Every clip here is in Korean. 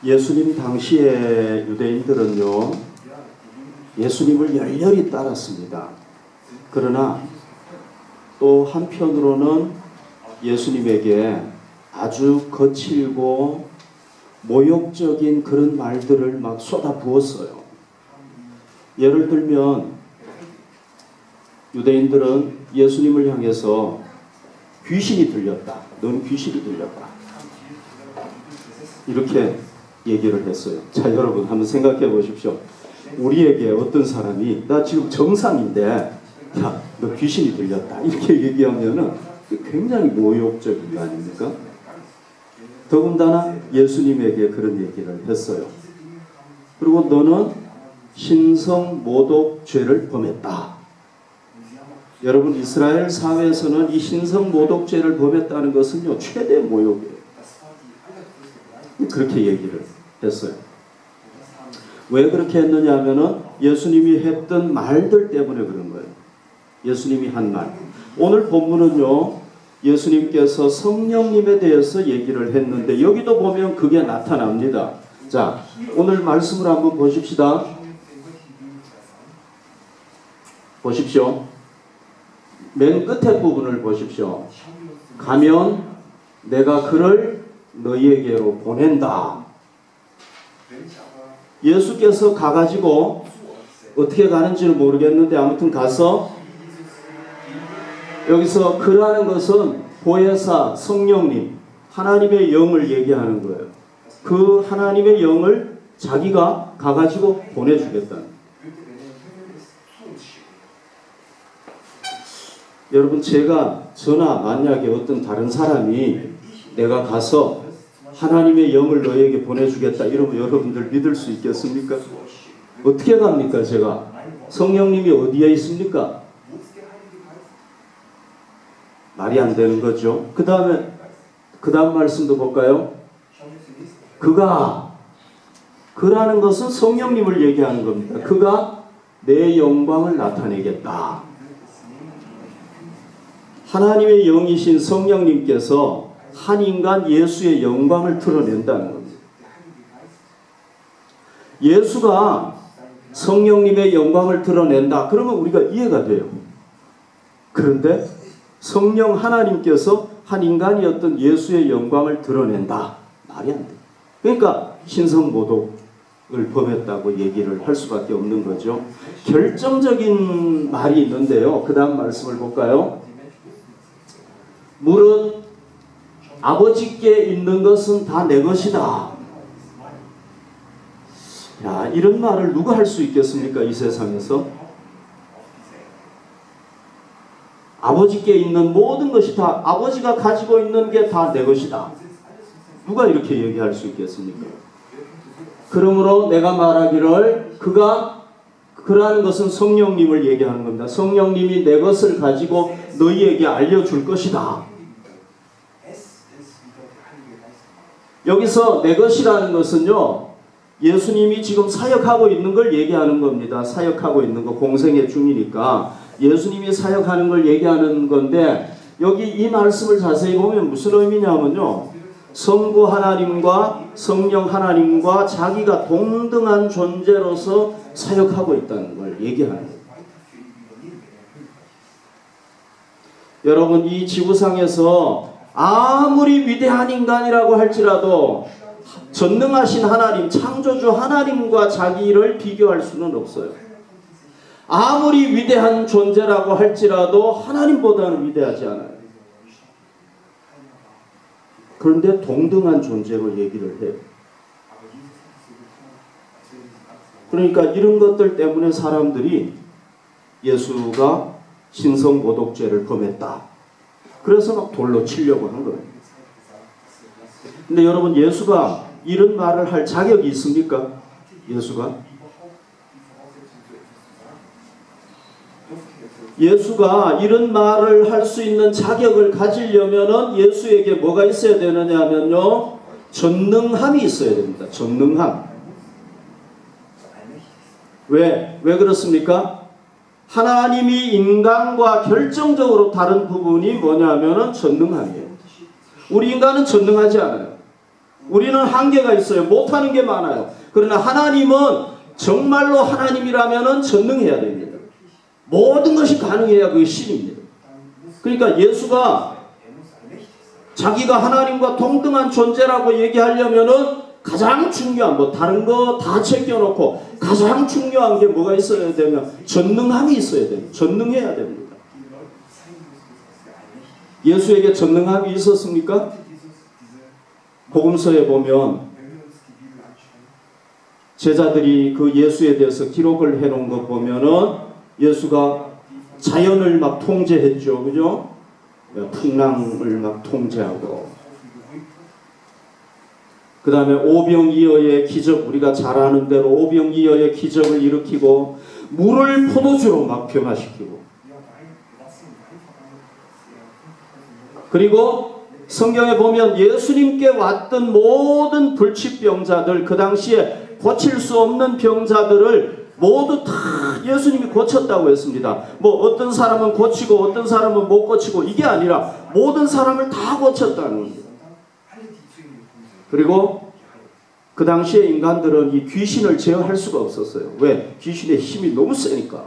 예수님 당시에 유대인들은요, 예수님을 열렬히 따랐습니다. 그러나 또 한편으로는 예수님에게 아주 거칠고 모욕적인 그런 말들을 막 쏟아부었어요. 예를 들면 유대인들은 예수님을 향해서 귀신이 들렸다. 너는 귀신이 들렸다. 이렇게 얘기를 했어요. 자, 여러분 한번 생각해 보십시오. 우리에게 어떤 사람이 나 지금 정상인데 야, 너 귀신이 들렸다. 이렇게 얘기하면은 굉장히 모욕적인 거 아닙니까? 더군다나 예수님에게 그런 얘기를 했어요. 그리고 너는 신성모독죄를 범했다. 여러분, 이스라엘 사회에서는 이 신성모독죄를 범했다는 것은요, 최대 모욕이에요. 그렇게 얘기를 했어요. 왜 그렇게 했느냐 하면은 예수님이 했던 말들 때문에 그런 거예요. 예수님이 한 말. 오늘 본문은요, 예수님께서 성령님에 대해서 얘기를 했는데 여기도 보면 그게 나타납니다. 자, 오늘 말씀을 한번 보십시다. 보십시오. 맨 끝에 부분을 보십시오. 가면 내가 그를 너희에게로 보낸다. 예수께서 가가지고 어떻게 가는지는 모르겠는데 아무튼 가서 여기서 그라는 것은 보혜사 성령님, 하나님의 영을 얘기하는 거예요. 그 하나님의 영을 자기가 가가지고 보내주겠다는. 여러분, 저나 만약에 어떤 다른 사람이 내가 가서 하나님의 영을 너에게 보내주겠다 이러면 여러분들 믿을 수 있겠습니까? 어떻게 갑니까? 제가 성령님이 어디에 있습니까? 말이 안 되는 거죠. 그 다음 말씀도 볼까요? 그라는 것은 성령님을 얘기하는 겁니다. 그가 내 영광을 나타내겠다. 하나님의 영이신 성령님께서 한 인간 예수의 영광을 드러낸다는 겁니다. 예수가 성령님의 영광을 드러낸다. 그러면 우리가 이해가 돼요. 그런데 성령 하나님께서 한 인간이었던 예수의 영광을 드러낸다. 말이 안 돼. 그러니까 신성모독을 범했다고 얘기를 할 수밖에 없는 거죠. 결정적인 말이 있는데요. 그 다음 말씀을 볼까요? 무릇 아버지께 있는 것은 다 내 것이다. 야, 이런 말을 누가 할 수 있겠습니까? 이 세상에서. 아버지께 있는 모든 것이 다 아버지가 가지고 있는 게 다 내 것이다. 누가 이렇게 얘기할 수 있겠습니까? 그러므로 내가 말하기를 그라는 것은 성령님을 얘기하는 겁니다. 성령님이 내 것을 가지고 너희에게 알려줄 것이다. 여기서 내 것이라는 것은요, 예수님이 지금 사역하고 있는 걸 얘기하는 겁니다. 사역하고 있는 거, 공생애 중이니까 예수님이 사역하는 걸 얘기하는 건데, 여기 이 말씀을 자세히 보면 무슨 의미냐면요, 성부 하나님과 성령 하나님과 자기가 동등한 존재로서 사역하고 있다는 걸 얘기하는 거예요. 여러분, 이 지구상에서 아무리 위대한 인간이라고 할지라도 전능하신 하나님, 창조주 하나님과 자기를 비교할 수는 없어요. 아무리 위대한 존재라고 할지라도 하나님보다는 위대하지 않아요. 그런데 동등한 존재로 얘기를 해요. 그러니까 이런 것들 때문에 사람들이 예수가 신성모독죄를 범했다. 그래서 막 돌로 치려고 한 거예요. 근데 여러분, 예수가 이런 말을 할 자격이 있습니까? 예수가 이런 말을 할 수 있는 자격을 가지려면은 예수에게 뭐가 있어야 되느냐 하면요, 전능함이 있어야 됩니다. 전능함. 왜 그렇습니까? 하나님이 인간과 결정적으로 다른 부분이 뭐냐면은 전능함이에요. 우리 인간은 전능하지 않아요. 우리는 한계가 있어요. 못하는 게 많아요. 그러나 하나님은 정말로 하나님이라면 전능해야 됩니다. 모든 것이 가능해야 그게 신입니다. 그러니까 예수가 자기가 하나님과 동등한 존재라고 얘기하려면은 가장 중요한 뭐 다른 거 다 제껴놓고 가장 중요한 게 뭐가 있어야 되면 전능함이 있어야 돼요. 전능해야 됩니다. 예수에게 전능함이 있었습니까? 복음서에 보면 제자들이 그 예수에 대해서 기록을 해놓은 것 보면은 예수가 자연을 막 통제했죠. 그죠? 풍랑을 막 통제하고 그 다음에 오병이어의 기적, 우리가 잘 아는 대로 오병이어의 기적을 일으키고 물을 포도주로 막 변화시키고 그리고 성경에 보면 예수님께 왔던 모든 불치병자들, 그 당시에 고칠 수 없는 병자들을 모두 다 예수님이 고쳤다고 했습니다. 뭐 어떤 사람은 고치고 어떤 사람은 못 고치고 이게 아니라 모든 사람을 다 고쳤다는 겁니다. 그리고 그 당시에 인간들은 이 귀신을 제어할 수가 없었어요. 왜? 귀신의 힘이 너무 세니까.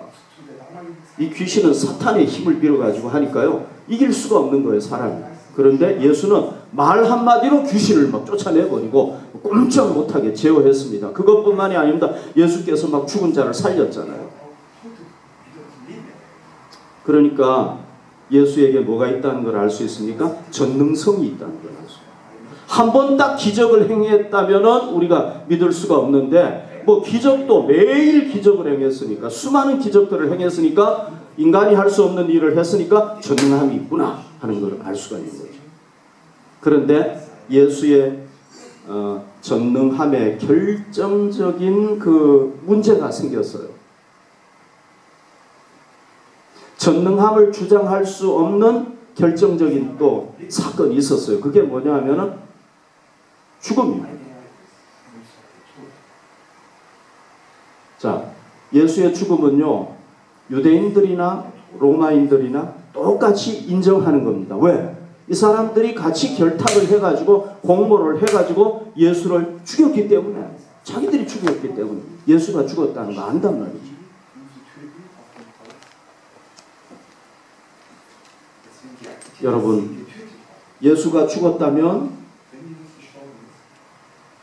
이 귀신은 사탄의 힘을 빌어가지고 하니까요. 이길 수가 없는 거예요, 사람이. 그런데 예수는 말 한마디로 귀신을 막 쫓아내버리고 꼼짝 못하게 제어했습니다. 그것뿐만이 아닙니다. 예수께서 막 죽은 자를 살렸잖아요. 그러니까 예수에게 뭐가 있다는 걸 알 수 있습니까? 전능성이 있다는 걸 알 수 있습니다. 한 번 딱 기적을 행했다면 우리가 믿을 수가 없는데 뭐 기적도 매일 기적을 행했으니까 수많은 기적들을 행했으니까 인간이 할 수 없는 일을 했으니까 전능함이 있구나 하는 걸 알 수가 있는 거죠. 그런데 예수의 전능함에 결정적인 그 문제가 생겼어요. 전능함을 주장할 수 없는 결정적인 또 사건이 있었어요. 그게 뭐냐 하면은 죽음입니다. 자, 예수의 죽음은요, 유대인들이나 로마인들이나 똑같이 인정하는 겁니다. 왜? 이 사람들이 같이 결탁을 해가지고 공모를 해가지고 예수를 죽였기 때문에, 자기들이 죽였기 때문에 예수가 죽었다는 거 안단 말이죠. 여러분, 예수가 죽었다면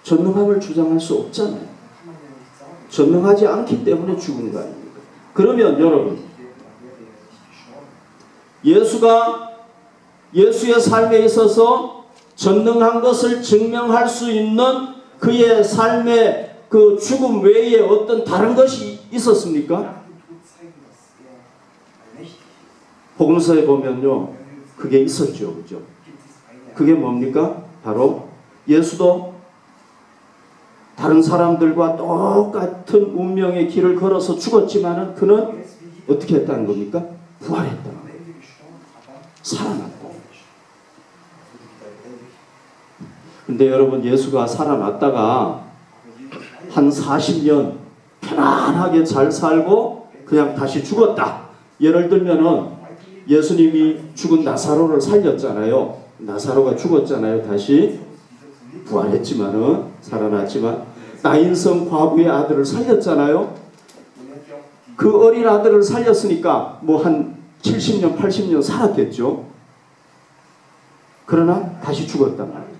전능함을 주장할 수 없잖아요. 전능하지 않기 때문에 죽은 거 아닙니까? 그러면 여러분, 예수가 예수의 삶에 있어서 전능한 것을 증명할 수 있는 그의 삶의 그 죽음 외에 어떤 다른 것이 있었습니까? 복음서에 보면요, 그게 있었죠. 그죠? 그게 뭡니까? 바로 예수도 다른 사람들과 똑같은 운명의 길을 걸어서 죽었지만은 그는 어떻게 했다는 겁니까? 부활했다. 살아났다. 근데 여러분, 예수가 살아났다가 한 40년 편안하게 잘 살고 그냥 다시 죽었다. 예를 들면은 예수님이 죽은 나사로를 살렸잖아요. 나사로가 죽었잖아요. 다시 부활했지만은, 살아났지만 나인성 과부의 아들을 살렸잖아요. 그 어린 아들을 살렸으니까 뭐 한 70년 80년 살았겠죠. 그러나 다시 죽었단 말이죠.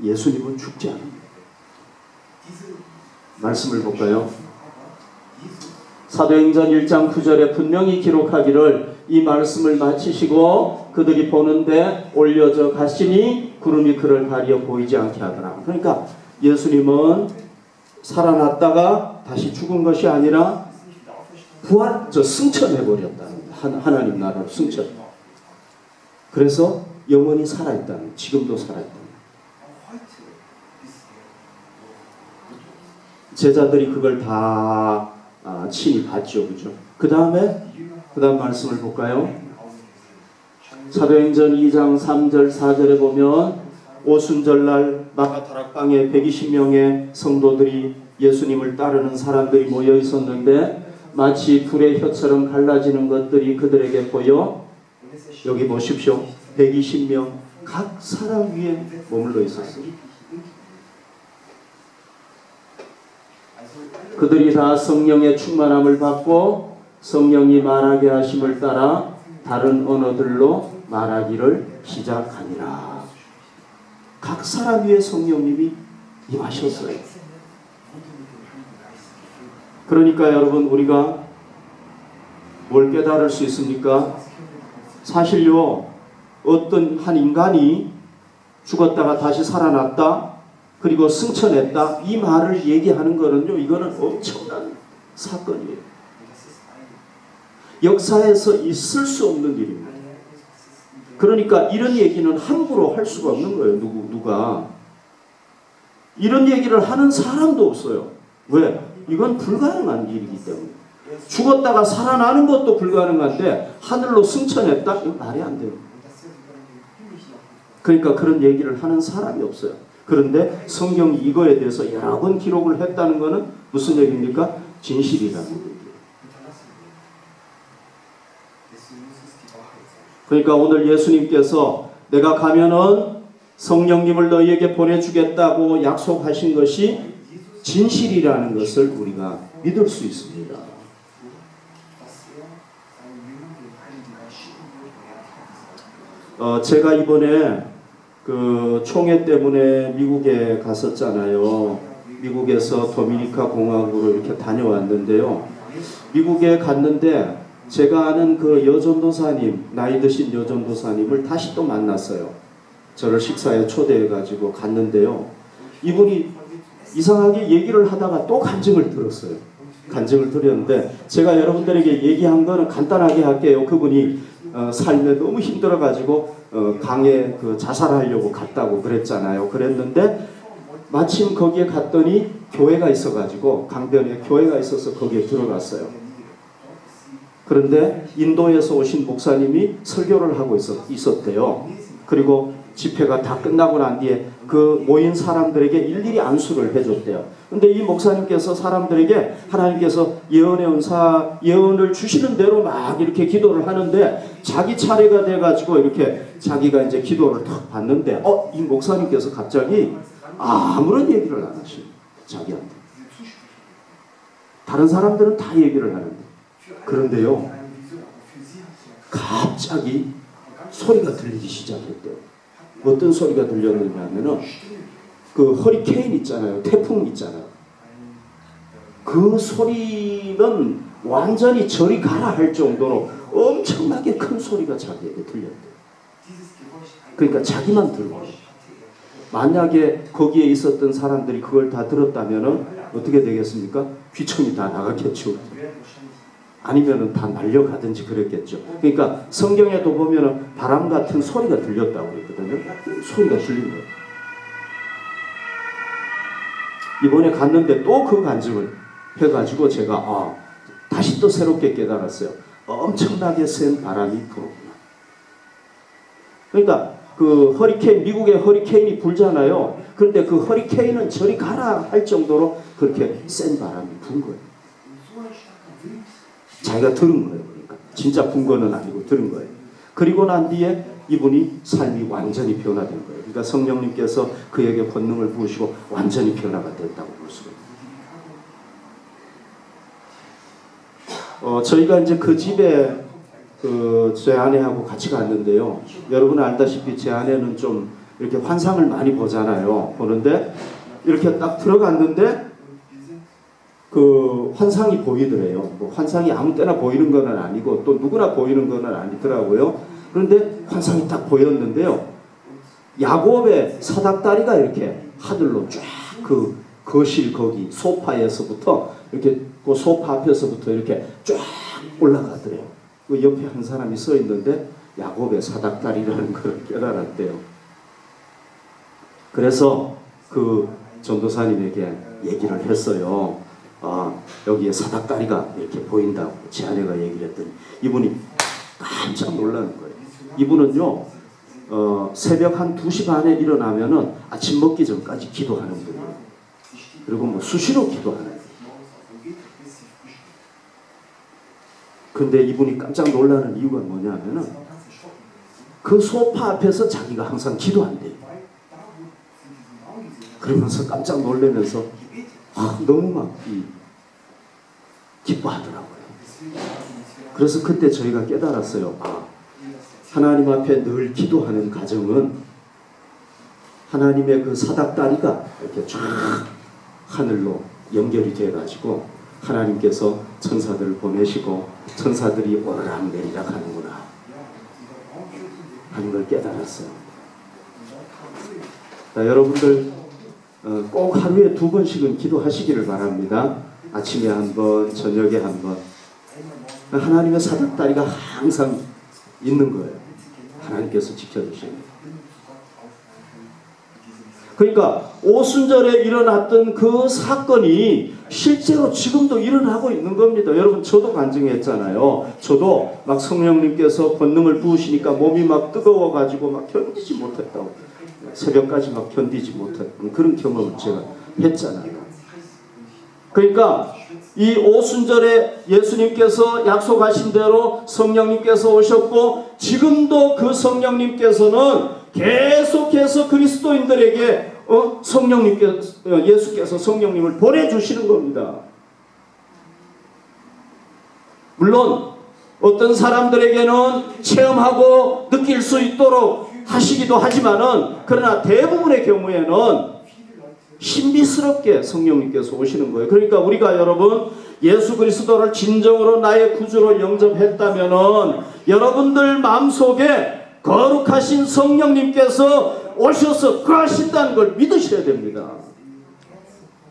예수님은 죽지 않습니다. 말씀을 볼까요? 사도행전 1장 9절에 분명히 기록하기를, 이 말씀을 마치시고 그들이 보는데 올려져 가시니 구름이 그를 가리어 보이지 않게 하더라. 그러니까 예수님은 살아났다가 다시 죽은 것이 아니라 승천해버렸다는 거예요. 하나님 나라로 승천. 그래서 영원히 살아있다는, 지금도 살아있다는 거예요. 제자들이 그걸 다 친히 봤죠. 그죠? 그 다음 말씀을 볼까요? 사도행전 2장 3절 4절에 보면 오순절날 마가다락방에 120명의 성도들이, 예수님을 따르는 사람들이 모여 있었는데 마치 불의 혀처럼 갈라지는 것들이 그들에게 보여, 여기 보십시오. 120명 각 사람 위에 머물러 있었어요. 그들이 다 성령의 충만함을 받고 성령이 말하게 하심을 따라 다른 언어들로 말하기를 시작하니라. 각 사람 위에 성령님이 임하셨어요. 그러니까 여러분, 우리가 뭘 깨달을 수 있습니까? 사실요, 어떤 한 인간이 죽었다가 다시 살아났다, 그리고 승천했다, 이 말을 얘기하는 거는요, 이거는 엄청난 사건이에요. 역사에서 있을 수 없는 일입니다. 그러니까 이런 얘기는 함부로 할 수가 없는 거예요. 누가 이런 얘기를 하는 사람도 없어요. 왜? 이건 불가능한 일이기 때문에. 죽었다가 살아나는 것도 불가능한데 하늘로 승천했다? 이건 말이 안 돼요. 그러니까 그런 얘기를 하는 사람이 없어요. 그런데 성경이 이거에 대해서 여러 번 기록을 했다는 것은 무슨 얘기입니까? 진실이라는 얘기예요. 그러니까 오늘 예수님께서 내가 가면은 성령님을 너희에게 보내주겠다고 약속하신 것이 진실이라는 것을 우리가 믿을 수 있습니다. 제가 이번에 그 총회 때문에 미국에 갔었잖아요. 미국에서 도미니카 공화국으로 이렇게 다녀왔는데요. 미국에 갔는데 제가 아는 그 여전도사님, 나이 드신 여전도사님을 다시 또 만났어요. 저를 식사에 초대해가지고 갔는데요. 이분이 이상하게 얘기를 하다가 또 간증을 들었어요. 간증을 들었는데 제가 여러분들에게 얘기한 거는 간단하게 할게요. 그분이 삶에 너무 힘들어가지고 강에 그 자살하려고 갔다고 그랬잖아요. 그랬는데 마침 거기에 갔더니 교회가 있어가지고 강변에 교회가 있어서 거기에 들어갔어요. 그런데 인도에서 오신 목사님이 설교를 하고 있었대요. 그리고 집회가 다 끝나고 난 뒤에 그 모인 사람들에게 일일이 안수를 해줬대요. 근데 이 목사님께서 사람들에게 하나님께서 예언의 은사, 예언을 주시는 대로 막 이렇게 기도를 하는데 자기 차례가 돼가지고 이렇게 자기가 이제 기도를 탁 받는데 이 목사님께서 갑자기 아무런 얘기를 안 하시는 자기한테. 다른 사람들은 다 얘기를 하는데 그런데요, 갑자기 소리가 들리기 시작했대요. 어떤 소리가 들렸느냐 하면은 그 허리케인 있잖아요. 태풍 있잖아요. 그 소리는 완전히 저리 가라 할 정도로 엄청나게 큰 소리가 자기에게 들렸대요. 그러니까 자기만 들고. 만약에 거기에 있었던 사람들이 그걸 다 들었다면은 어떻게 되겠습니까? 귀청이 다 나갔겠죠. 아니면은 다 날려가든지 그랬겠죠. 그러니까 성경에도 보면은 바람 같은 소리가 들렸다고 그랬거든요. 소리가 들린 거예요. 이번에 갔는데 또 그 간증을 해가지고 제가 다시 또 새롭게 깨달았어요. 엄청나게 센 바람이 불었구나. 그러니까 그 허리케인, 미국의 허리케인이 불잖아요. 그런데 그 허리케인은 저리 가라 할 정도로 그렇게 센 바람이 분 거예요. 자기가 들은 거예요. 그러니까 진짜 분 거는 아니고 들은 거예요. 그리고 난 뒤에 이분이 삶이 완전히 변화된 거예요. 그러니까 성령님께서 그에게 권능을 부으시고 완전히 변화가 됐다고 볼 수가 있어요. 저희가 이제 그 집에 제 아내하고 같이 갔는데요. 여러분 알다시피 제 아내는 좀 이렇게 환상을 많이 보잖아요. 보는데 이렇게 딱 들어갔는데 그 환상이 보이더래요. 뭐 환상이 아무 때나 보이는 건 아니고 또 누구나 보이는 건 아니더라고요. 그런데 환상이 딱 보였는데요. 야곱의 사닥다리가 이렇게 하늘로 쫙 그 거실 거기 소파에서부터 이렇게 그 소파 앞에서부터 이렇게 쫙 올라가더래요. 그 옆에 한 사람이 서 있는데 야곱의 사닥다리라는 걸 깨달았대요. 그래서 그 전도사님에게 얘기를 했어요. 여기에 사닥다리가 이렇게 보인다고 제 아내가 얘기를 했더니 이분이 깜짝 놀라는 거예요. 이분은요 새벽 한 2시 반에 일어나면은 아침 먹기 전까지 기도하는 분이에요. 그리고 뭐 수시로 기도하는 거예요. 근데 이분이 깜짝 놀라는 이유가 뭐냐면은 그 소파 앞에서 자기가 항상 기도한대요. 그러면서 깜짝 놀라면서 너무 막 기뻐하더라고요. 그래서 그때 저희가 깨달았어요. 하나님 앞에 늘 기도하는 가정은 하나님의 그 사닥다리가 이렇게 쫙 하늘로 연결이 돼가지고 하나님께서 천사들을 보내시고 천사들이 오르락 내리락 하는구나 하는 걸 깨달았어요. 자, 여러분들 꼭 하루에 2번씩은 기도하시기를 바랍니다. 아침에 한 번, 저녁에 한 번. 하나님의 사닥다리가 항상 있는 거예요. 하나님께서 지켜주십니다. 그러니까 오순절에 일어났던 그 사건이 실제로 지금도 일어나고 있는 겁니다. 여러분 저도 간증했잖아요. 저도 막 성령님께서 권능을 부으시니까 몸이 막 뜨거워가지고 막 견디지 못했다고. 새벽까지 막 견디지 못했던 그런 경험을 제가 했잖아요. 그러니까 이 오순절에 예수님께서 약속하신 대로 성령님께서 오셨고 지금도 그 성령님께서는 계속해서 그리스도인들에게 예수께서 성령님을 보내주시는 겁니다. 물론 어떤 사람들에게는 체험하고 느낄 수 있도록 하시기도 하지만은 그러나 대부분의 경우에는 신비스럽게 성령님께서 오시는 거예요. 그러니까 우리가 여러분 예수 그리스도를 진정으로 나의 구주로 영접했다면은 여러분들 마음속에 거룩하신 성령님께서 오셔서 거하신다는 걸 믿으셔야 됩니다.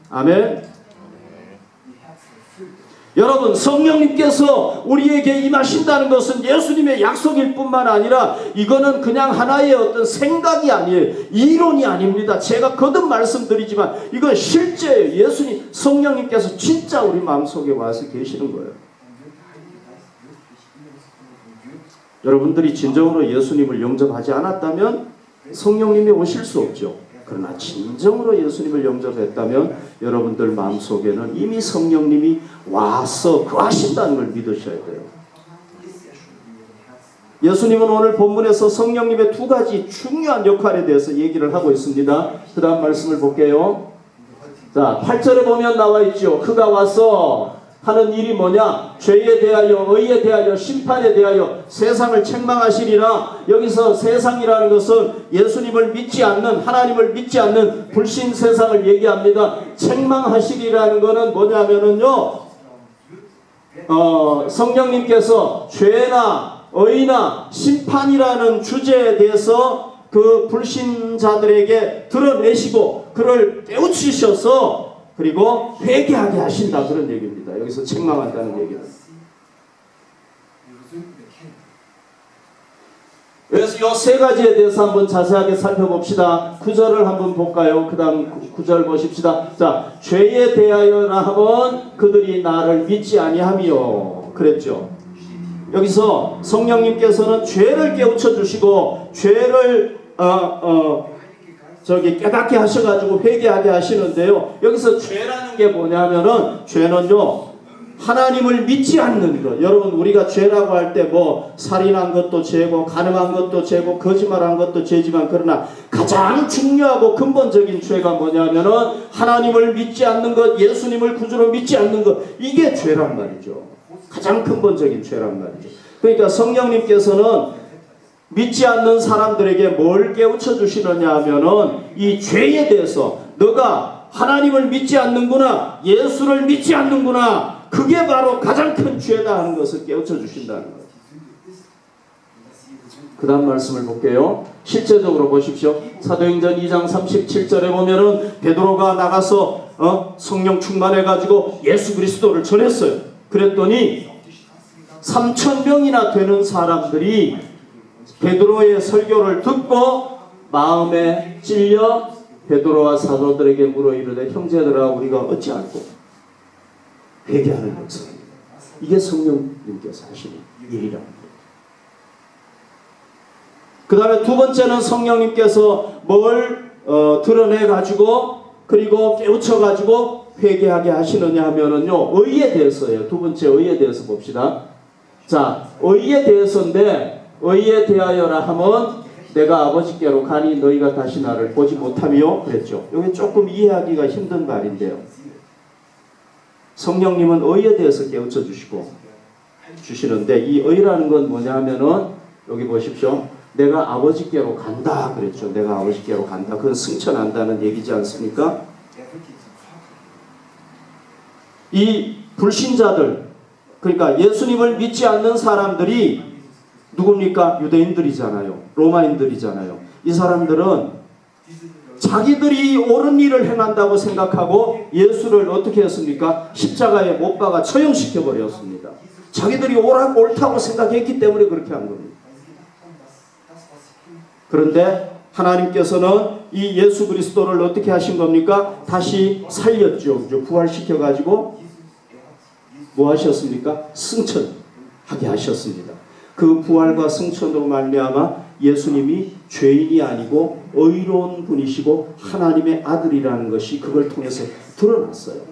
아멘. 여러분 성령님께서 우리에게 임하신다는 것은 예수님의 약속일 뿐만 아니라 이거는 그냥 하나의 어떤 생각이 아니에요. 이론이 아닙니다. 제가 거듭 말씀드리지만 이건 실제예요. 예수님 성령님께서 진짜 우리 마음속에 와서 계시는 거예요. 여러분들이 진정으로 예수님을 영접하지 않았다면 성령님이 오실 수 없죠. 그러나 진정으로 예수님을 영접했다면 여러분들 마음속에는 이미 성령님이 와서 거하신다는 걸 믿으셔야 돼요. 예수님은 오늘 본문에서 성령님의 2가지 중요한 역할에 대해서 얘기를 하고 있습니다. 그 다음 말씀을 볼게요. 자, 8절에 보면 나와 있죠. 그가 와서 하는 일이 뭐냐? 죄에 대하여, 의에 대하여, 심판에 대하여 세상을 책망하시리라. 여기서 세상이라는 것은 예수님을 믿지 않는, 하나님을 믿지 않는 불신 세상을 얘기합니다. 책망하시리라는 것은 뭐냐면은요, 성령님께서 죄나 의나 심판이라는 주제에 대해서 그 불신자들에게 드러내시고 그를 깨우치셔서 그리고 회개하게 하신다 그런 얘기입니다. 여기서 책망한다는 얘기는. 그래서 이 3가지에 대해서 한번 자세하게 살펴봅시다. 9절을 한번 볼까요? 그 다음 9절 보십시다. 자, 죄에 대하여라 하면 그들이 나를 믿지 아니하며 그랬죠. 여기서 성령님께서는 죄를 깨우쳐 주시고 죄를 깨닫게 하셔가지고 회개하게 하시는데요. 여기서 죄라는 게 뭐냐면은 죄는요 하나님을 믿지 않는 것. 여러분 우리가 죄라고 할 때 뭐 살인한 것도 죄고 간음한 것도 죄고 거짓말한 것도 죄지만 그러나 가장 중요하고 근본적인 죄가 뭐냐면은 하나님을 믿지 않는 것, 예수님을 구주로 믿지 않는 것, 이게 죄란 말이죠. 가장 근본적인 죄란 말이죠. 그러니까 성령님께서는 믿지 않는 사람들에게 뭘 깨우쳐 주시느냐 하면은 이 죄에 대해서 너가 하나님을 믿지 않는구나, 예수를 믿지 않는구나, 그게 바로 가장 큰 죄다 하는 것을 깨우쳐 주신다는 거예요. 그 다음 말씀을 볼게요. 실제적으로 보십시오. 사도행전 2장 37절에 보면은 베드로가 나가서 성령 충만해가지고 예수 그리스도를 전했어요. 그랬더니 3,000명이나 되는 사람들이 베드로의 설교를 듣고 마음에 찔려 베드로와 사도들에게 물어 이르되 형제들아 우리가 어찌 알고 회개하는 역사입니다. 이게 성령님께서 하시는 일이랍니다. 그 다음에 2번째는 성령님께서 뭘 드러내가지고 그리고 깨우쳐가지고 회개하게 하시느냐 하면은요 의에 대해서예요. 2번째 의에 대해서 봅시다. 자, 의에 대해서인데 의에 대하여라 하면 내가 아버지께로 가니 너희가 다시 나를 보지 못하며 그랬죠. 이게 조금 이해하기가 힘든 말인데요. 성령님은 의에 대해서 깨우쳐 주시는데 이 의라는 건 뭐냐 하면은 여기 보십시오. 내가 아버지께로 간다 그랬죠. 내가 아버지께로 간다. 그건 승천한다는 얘기지 않습니까? 이 불신자들, 그러니까 예수님을 믿지 않는 사람들이 누굽니까? 유대인들이잖아요. 로마인들이잖아요. 이 사람들은 자기들이 옳은 일을 행한다고 생각하고 예수를 어떻게 했습니까? 십자가에 못 박아 처형시켜 버렸습니다. 자기들이 옳다고 생각했기 때문에 그렇게 한 겁니다. 그런데 하나님께서는 이 예수 그리스도를 어떻게 하신 겁니까? 다시 살렸죠. 부활시켜 가지고 뭐 하셨습니까? 승천하게 하셨습니다. 그 부활과 승천으로 말미암아 예수님이 죄인이 아니고 의로운 분이시고 하나님의 아들이라는 것이 그걸 통해서 드러났어요.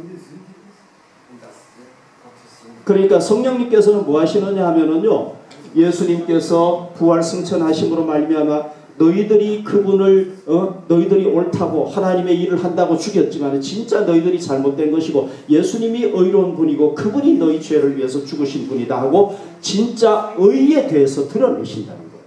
그러니까 성령님께서는 뭐 하시느냐 하면은요, 예수님께서 부활 승천하심으로 말미암아 너희들이 그분을 너희들이 옳다고 하나님의 일을 한다고 죽였지만 진짜 너희들이 잘못된 것이고 예수님이 의로운 분이고 그분이 너희 죄를 위해서 죽으신 분이다 하고 진짜 의에 대해서 드러내신다는 거예요.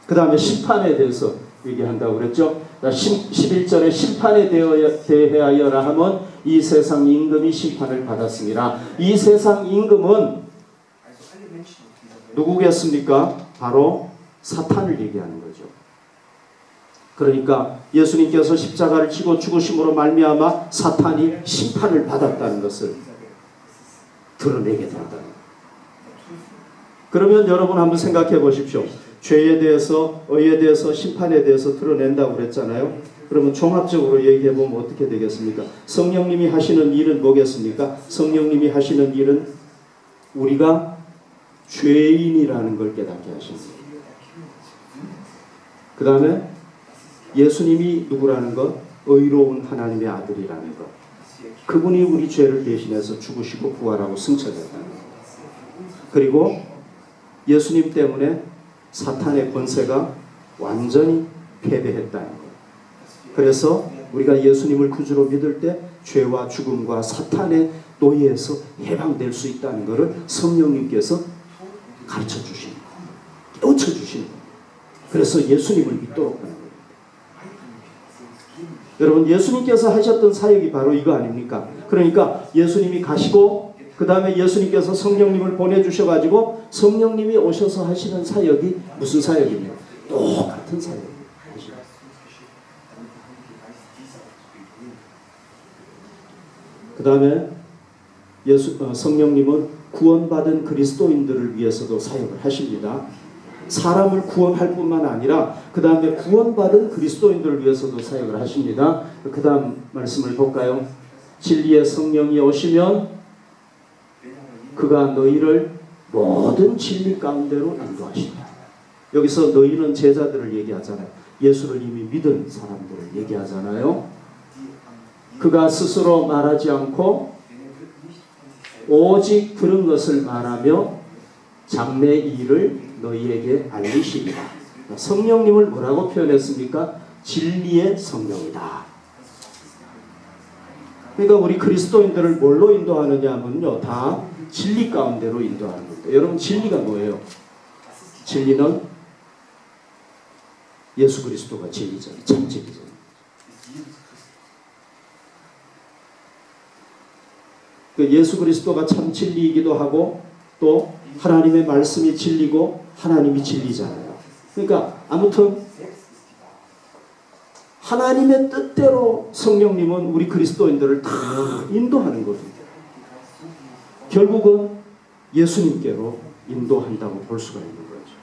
그 다음에 심판에 대해서 얘기한다고 그랬죠. 11절에 심판에 대하여라 하면 이 세상 임금이 심판을 받았습니다. 이 세상 임금은 누구겠습니까? 바로 사탄을 얘기하는 거죠. 그러니까 예수님께서 십자가를 지고 죽으심으로 말미암아 사탄이 심판을 받았다는 것을 드러내게 된다는 거예요. 그러면 여러분 한번 생각해 보십시오. 죄에 대해서, 의에 대해서, 심판에 대해서 드러낸다고 그랬잖아요. 그러면 종합적으로 얘기해 보면 어떻게 되겠습니까? 성령님이 하시는 일은 뭐겠습니까? 성령님이 하시는 일은 우리가 죄인이라는 걸 깨닫게 하십니다. 그 다음에 예수님이 누구라는 것? 의로운 하나님의 아들이라는 것. 그분이 우리 죄를 대신해서 죽으시고 부활하고 승천했다는 것. 그리고 예수님 때문에 사탄의 권세가 완전히 패배했다는 것. 그래서 우리가 예수님을 구주로 믿을 때 죄와 죽음과 사탄의 노예에서 해방될 수 있다는 것을 성령님께서 가르쳐 주시는 거예요. 깨우쳐 주시는 거예요. 그래서 예수님을 믿도록 하는 거예요. 여러분, 예수님께서 하셨던 사역이 바로 이거 아닙니까? 그러니까 예수님이 가시고 그 다음에 예수님께서 성령님을 보내주셔가지고 성령님이 오셔서 하시는 사역이 무슨 사역입니까? 똑같은 사역입니다. 그 다음에 성령님은 구원받은 그리스도인들을 위해서도 사역을 하십니다. 사람을 구원할 뿐만 아니라 그 다음에 구원받은 그리스도인들을 위해서도 사역을 하십니다. 그 다음 말씀을 볼까요? 진리의 성령이 오시면 그가 너희를 모든 진리 가운데로 인도하신다. 여기서 너희는 제자들을 얘기하잖아요. 예수를 이미 믿은 사람들을 얘기하잖아요. 그가 스스로 말하지 않고 오직 들은 것을 말하며 장래 일을 너희에게 알리시리라. 성령님을 뭐라고 표현했습니까? 진리의 성령이다. 그러니까 우리 그리스도인들을 뭘로 인도하느냐 하면요, 다 진리 가운데로 인도하는 겁니다. 여러분, 진리가 뭐예요? 진리는 예수 그리스도가 진리잖아요. 참 진리잖아요. 예수 그리스도가 참 진리이기도 하고 또 하나님의 말씀이 진리고 하나님이 진리잖아요. 그러니까 아무튼 하나님의 뜻대로 성령님은 우리 그리스도인들을 다 인도하는 겁니다. 결국은 예수님께로 인도한다고 볼 수가 있는 거죠.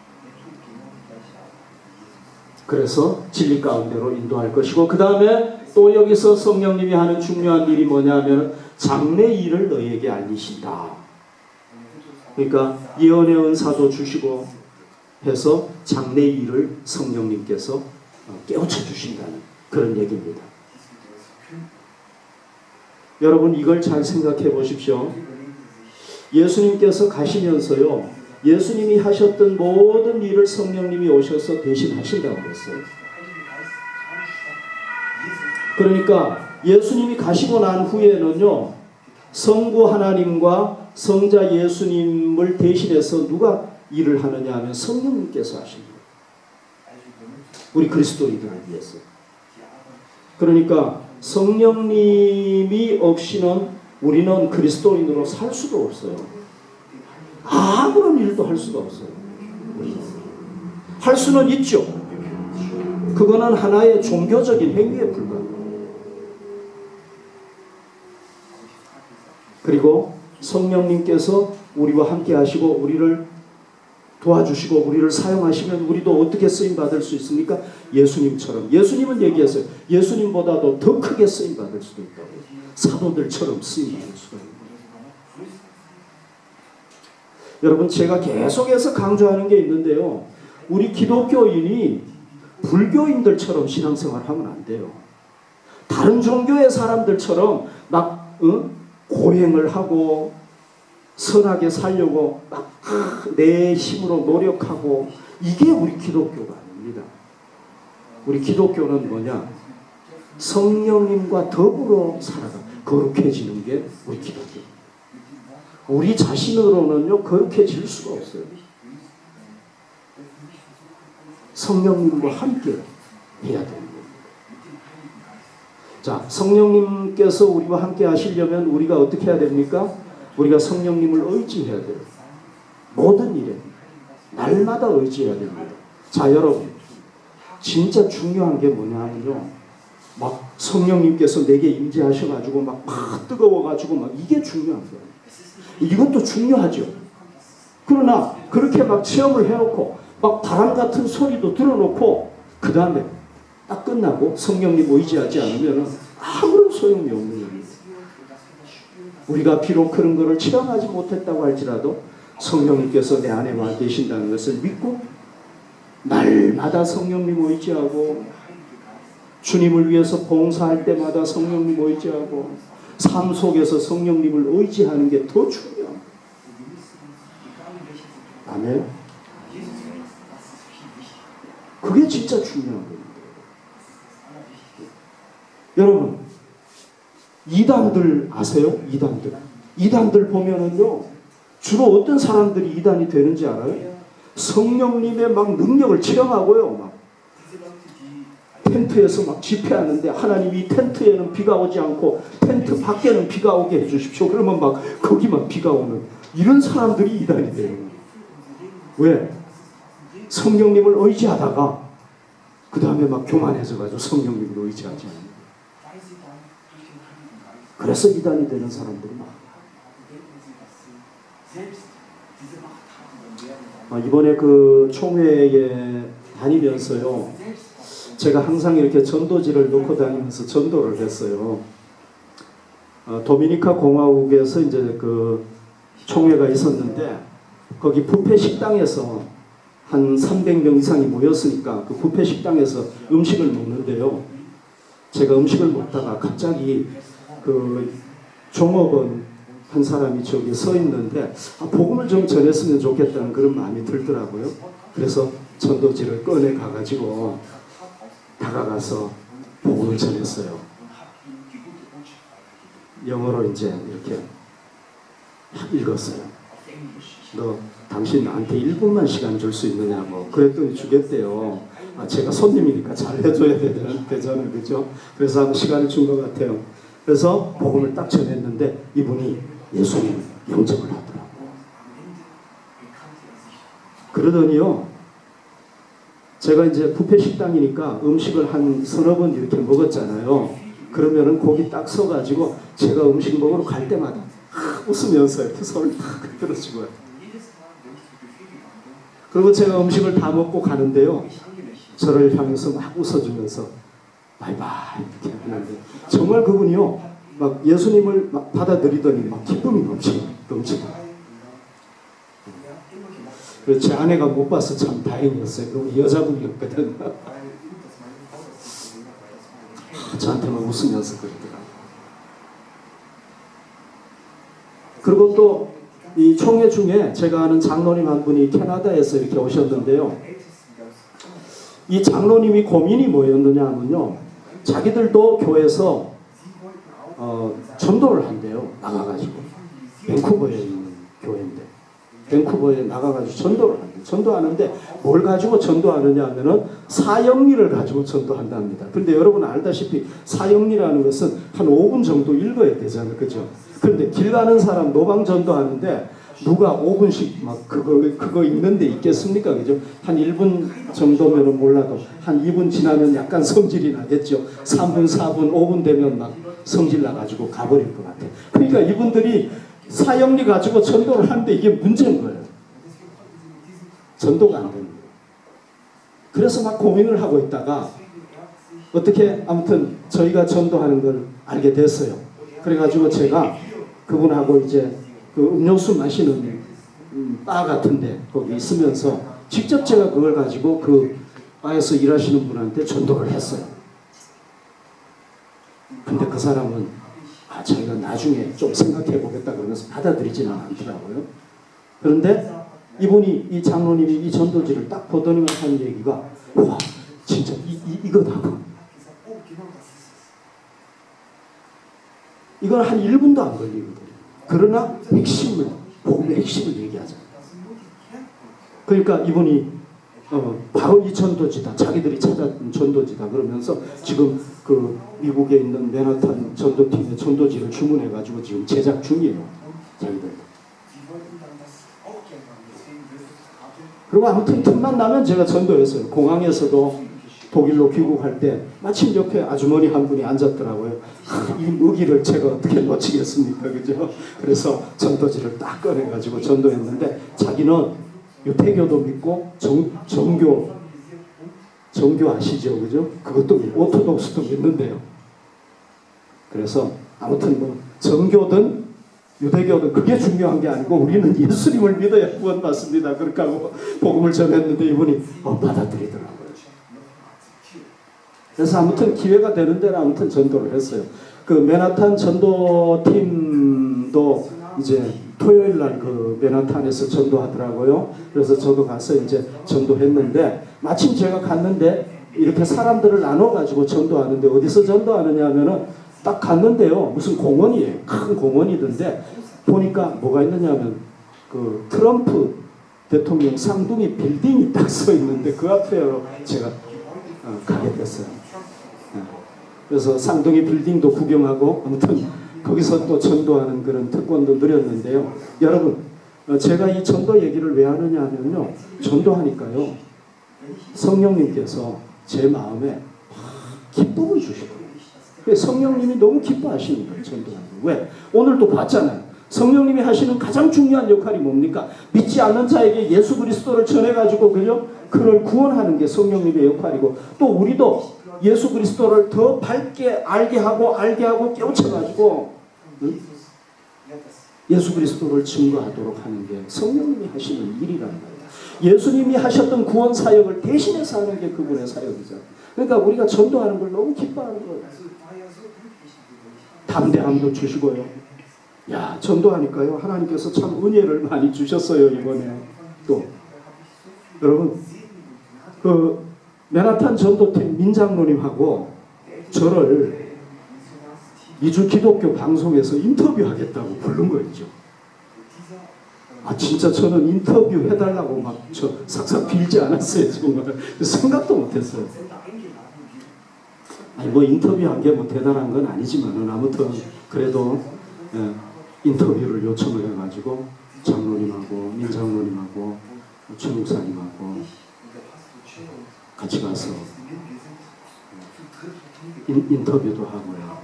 그래서 진리 가운데로 인도할 것이고 그 다음에 또 여기서 성령님이 하는 중요한 일이 뭐냐면 장래 일을 너희에게 알리신다. 그러니까 예언의 은사도 주시고 해서 장래 일을 성령님께서 깨우쳐 주신다는 그런 얘기입니다. 여러분, 이걸 잘 생각해 보십시오. 예수님께서 가시면서요, 예수님이 하셨던 모든 일을 성령님이 오셔서 대신 하신다고 그랬어요. 그러니까 예수님이 가시고 난 후에는요, 성부 하나님과 성자 예수님을 대신해서 누가 일을 하느냐 하면 성령님께서 하십니다. 우리 그리스도인들을 위해서. 그러니까 성령님이 없이는 우리는 그리스도인으로 살 수가 없어요. 아무런 일도 할 수가 없어요. 할 수는 있죠. 그거는 하나의 종교적인 행위에 불과합니다. 그리고 성령님께서 우리와 함께 하시고 우리를 도와주시고 우리를 사용하시면 우리도 어떻게 쓰임받을 수 있습니까? 예수님처럼. 예수님은 얘기했어요. 예수님보다도 더 크게 쓰임받을 수도 있다고. 사도들처럼 쓰임받을 수도 있고. 여러분, 제가 계속해서 강조하는 게 있는데요. 우리 기독교인이 불교인들처럼 신앙생활을 하면 안 돼요. 다른 종교의 사람들처럼 막 고행을 하고 선하게 살려고 막 내 힘으로 노력하고, 이게 우리 기독교가 아닙니다. 우리 기독교는 뭐냐? 성령님과 더불어 살아가 거룩해지는 게 우리 기독교. 우리 자신으로는요 거룩해질 수가 없어요. 성령님과 함께 해야 됩니다. 자, 성령님께서 우리와 함께 하시려면 우리가 어떻게 해야 됩니까? 우리가 성령님을 의지해야 돼요. 모든 일에 날마다 의지해야 됩니다. 자, 여러분, 진짜 중요한 게 뭐냐면요, 막 성령님께서 내게 임재하셔가지고 막 뜨거워가지고 막 이게 중요한 거예요. 이것도 중요하죠. 그러나 그렇게 막 체험을 해놓고 막 바람 같은 소리도 들어놓고 그 다음에 딱 끝나고 성령님 의지하지 않으면 아무런 소용이 없는 겁니다. 우리가 비록 그런 것을 체험하지 못했다고 할지라도 성령님께서 내 안에 와 계신다는 것을 믿고 날마다 성령님 의지하고, 주님을 위해서 봉사할 때마다 성령님 의지하고, 삶 속에서 성령님을 의지하는 게 더 중요합니다. 아멘. 그게 진짜 중요한 겁니다. 여러분, 이단들 아세요? 이단들 보면은요, 주로 어떤 사람들이 이단이 되는지 알아요? 성령님의 막 능력을 체험하고요, 막 텐트에서 막 집회하는데 하나님이 텐트에는 비가 오지 않고 텐트 밖에는 비가 오게 해주십시오. 그러면 막 거기만 비가 오는 이런 사람들이 이단이 돼요. 왜? 성령님을 의지하다가 그 다음에 막 교만해져가지고 성령님을 의지하지 않아요. 그래서 이단이 되는 사람들이 많아요. 이번에 그 총회에 다니면서요, 제가 항상 이렇게 전도지를 놓고 다니면서 전도를 했어요. 도미니카 공화국에서 이제 그 총회가 있었는데, 거기 뷔페 식당에서 한 300명 이상이 모였으니까 그 뷔페 식당에서 음식을 먹는데요, 제가 음식을 먹다가 갑자기 그 종업원 한 사람이 저기 서 있는데 복음을 좀 전했으면 좋겠다는 그런 마음이 들더라고요. 그래서 전도지를 꺼내 가가지고 다가가서 복음을 전했어요. 영어로 이제 이렇게 읽었어요. 너 당신 나한테 1분만 시간 줄 수 있느냐고. 그랬더니 주겠대요. 제가 손님이니까 잘 해줘야 되잖아요, 그죠? 그래서 한번 시간을 준 것 같아요. 그래서 복음을 딱 전했는데 이분이 예수님 영접을 하더라고요. 그러더니요, 제가 이제 뷔페 식당이니까 음식을 한 서너 번 이렇게 먹었잖아요. 그러면은 거기 딱 서가지고 제가 음식 먹으러 갈 때마다 웃으면서 이렇게 손을 탁 들어주고요. 그리고 제가 음식을 다 먹고 가는데요, 저를 향해서 막 웃어주면서 바이바이 이렇게 하는데, 정말 그분이요, 막 예수님을 막 받아들이더니 막 기쁨이 넘치고. 그래서 제 아내가 못 봐서 참 다행이었어요. 그 여자분이었거든. 저한테만 웃으면서 그러더라고요. 그리고 또 이 총회 중에 제가 아는 장로님 한 분이 캐나다에서 이렇게 오셨는데요, 이 장로님이 고민이 뭐였느냐 하면요, 자기들도 교회에서 전도를 한대요. 나가가지고. 밴쿠버에 있는 교회인데 밴쿠버에 나가가지고 전도를 한대요. 전도하는데 뭘 가지고 전도하느냐 하면은 사형리를 가지고 전도한답니다. 근데 여러분 알다시피 사형리라는 것은 한 5분 정도 읽어야 되잖아요. 그죠? 그런데 길 가는 사람 노방 전도하는데 누가 5분씩 막 그거 읽는 데 있겠습니까? 그죠? 한 1분 정도면은 몰라도 한 2분 지나면 약간 성질이 나겠죠. 3분, 4분, 5분 되면 막 성질 나가지고 가버릴 것 같아요. 그러니까 이분들이 사형리 가지고 전도를 하는데 이게 문제인 거예요. 전도가 안 되는 거예요. 그래서 막 고민을 하고 있다가 어떻게 아무튼 저희가 전도하는 걸 알게 됐어요. 그래가지고 제가 그분하고 이제 그 음료수 마시는 바 같은데 거기 있으면서 직접 제가 그걸 가지고 그 바에서 일하시는 분한테 전도를 했어요. 근데 그 사람은 자기가 나중에 좀 생각해 보겠다 그러면서 받아들이지는 않더라고요. 그런데 이분이 이 장로님이 이 전도지를 딱 보더니 한 얘기가 와 진짜 이거다고. 이건 한 1분도 안 걸리거든요. 그러나 복음의 핵심을 얘기하잖아요. 그러니까 이분이 바로 이 전도지다. 자기들이 찾은 전도지다. 그러면서 지금 그 미국에 있는 맨하탄 전도팀의 전도지를 주문해가지고 지금 제작 중이에요. 자기들. 그리고 아무튼 틈만 나면 제가 전도했어요. 공항에서도 독일로 귀국할 때 마침 옆에 아주머니 한 분이 앉았더라고요. 이 의기를 제가 어떻게 놓치겠습니까? 그죠? 그래서 전도지를 딱 꺼내가지고 전도했는데 자기는 유태교도 믿고 정교 아시죠? 그죠? 그것도 오토독스도 믿는데요. 그래서 아무튼 뭐 정교든 유대교든 그게 중요한 게 아니고 우리는 예수님을 믿어야 구원받습니다. 그렇게 하고 복음을 전했는데 이분이 받아들이더라고요. 그래서 아무튼 기회가 되는 데는 아무튼 전도를 했어요. 그 맨하탄 전도팀도 이제 토요일 날 그 맨하탄에서 전도하더라고요. 그래서 저도 가서 이제 전도했는데 마침 제가 갔는데 이렇게 사람들을 나눠가지고 전도하는데 어디서 전도하느냐 하면은 딱 갔는데요. 무슨 공원이에요. 큰 공원이던데 보니까 뭐가 있느냐 하면 그 트럼프 대통령 쌍둥이 빌딩이 딱 서 있는데 그 앞에로 제가 가게 됐어요. 그래서 쌍둥이 빌딩도 구경하고 아무튼 거기서 또 전도하는 그런 특권도 누렸는데요. 여러분 제가 이 전도 얘기를 왜 하느냐 하면요. 전도하니까요. 성령님께서 제 마음에 기쁨을 주시거든요. 성령님이 너무 기뻐하시는 거예요. 전도하는 거. 왜? 오늘도 봤잖아요. 성령님이 하시는 가장 중요한 역할이 뭡니까? 믿지 않는 자에게 예수 그리스도를 전해가지고 그죠? 그를 구원하는 게 성령님의 역할이고 또 우리도 예수 그리스도를 더 밝게 알게 하고 깨우쳐가지고 응? 예수 그리스도를 증거하도록 하는 게 성령님이 하시는 일이란 말이에요. 예수님이 하셨던 구원 사역을 대신해서 하는 게 그분의 사역이죠. 그러니까 우리가 전도하는 걸 너무 기뻐하는 거예요. 담대함도 주시고요. 야, 전도하니까요. 하나님께서 참 은혜를 많이 주셨어요. 이번에 또 여러분 그 맨하탄 전도팀 민장로님하고 저를 미주 기독교 방송에서 인터뷰하겠다고 부른 거 있죠. 진짜 저는 인터뷰 해달라고 막 저 삭삭 빌지 않았어요. 정말 생각도 못했어요. 뭐 인터뷰한 게 뭐 대단한 건 아니지만은 아무튼 그래도 인터뷰를 요청을 해가지고 장로님하고 민장로님하고 최 목사님하고 같이 가서 인터뷰도 하고요.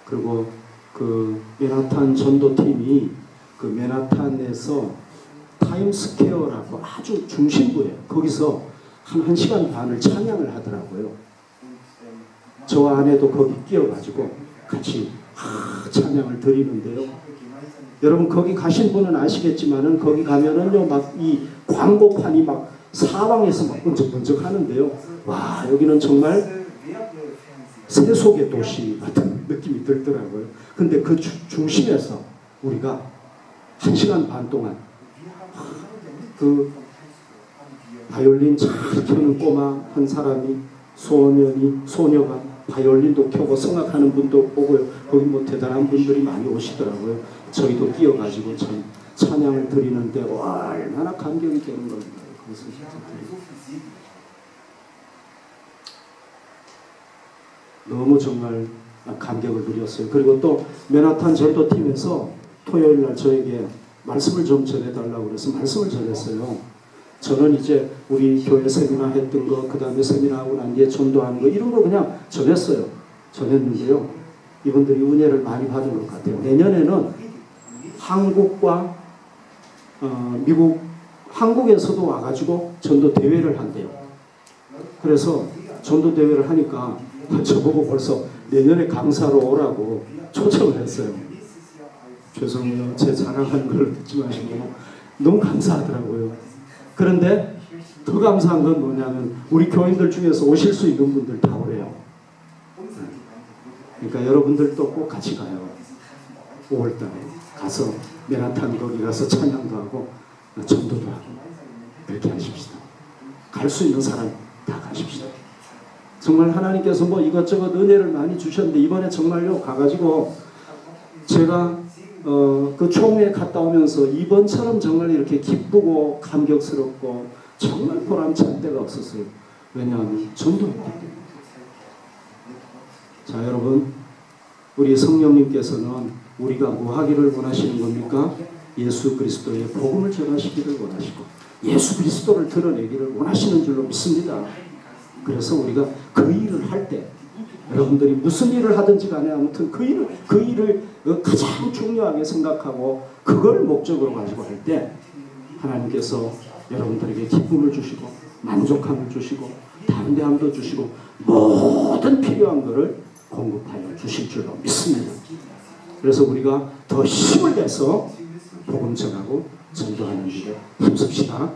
그리고 그 맨하탄 전도팀이 그 맨하탄에서 타임스퀘어라고 아주 중심부예요. 거기서 한 1시간 반을 찬양을 하더라고요. 저와 아내도 거기 끼어가지고 같이 찬양을 드리는데요. 여러분 거기 가신 분은 아시겠지만은 거기 가면은요 막 이 광고판이 막 사방에서 막 번쩍번쩍 하는데요. 와 여기는 정말 세속의 도시 같은 느낌이 들더라고요. 근데 그 중심에서 우리가 1시간 반 동안 그 바이올린 잘 켜는 꼬마 한 사람이 소녀가 바이올린도 켜고 성악하는 분도 오고요. 거기 뭐 대단한 분들이 많이 오시더라고요. 저희도 뛰어가지고 참 찬양을 드리는데 와, 얼마나 감격이 되는 겁니다. 그래서 너무 정말 감격을 누렸어요. 그리고 또 맨하탄 전도팀에서 토요일 날 저에게 말씀을 좀 전해달라고 그래서 말씀을 전했어요. 저는 이제 우리 교회 세미나 했던 거, 그 다음에 세미나 하고 난 뒤에 전도하는 거 이런 거 그냥 전했어요. 전했는데요. 이분들이 은혜를 많이 받은 것 같아요. 내년에는 한국과 미국, 한국에서도 와가지고 전도 대회를 한대요. 그래서 전도 대회를 하니까 저보고 벌써 내년에 강사로 오라고 초청을 했어요. 죄송해요. 제 자랑하는 걸 듣지 마시고 너무 감사하더라고요. 그런데 더 감사한 건 뭐냐면 우리 교인들 중에서 오실 수 있는 분들 다 오래요. 그러니까 여러분들도 꼭 같이 가요. 5월달에 가서 맨하탄 거기 가서 찬양도 하고 전도도 하고 그렇게 하십시다. 갈 수 있는 사람 다 가십시다. 정말 하나님께서 뭐 이것저것 은혜를 많이 주셨는데 이번에 정말요 가가지고 제가 그 총회에 갔다 오면서 이번처럼 정말 이렇게 기쁘고 감격스럽고 정말 보람찬 때가 없었어요. 왜냐하면 전도했기 때문에. 자, 여러분, 우리 성령님께서는 우리가 뭐 하기를 원하시는 겁니까? 예수 그리스도의 복음을 전하시기를 원하시고 예수 그리스도를 드러내기를 원하시는 줄로 믿습니다. 그래서 우리가 그 일을 할 때 여러분들이 무슨 일을 하든지 간에 아무튼 그 일을 가장 중요하게 생각하고 그걸 목적으로 가지고 할 때 하나님께서 여러분들에게 기쁨을 주시고 만족함을 주시고 담대함도 주시고 모든 필요한 것을 공급하여 주실 줄로 믿습니다. 그래서 우리가 더 힘을 내서 복음 전하고 전도하는 일에 힘씁시다.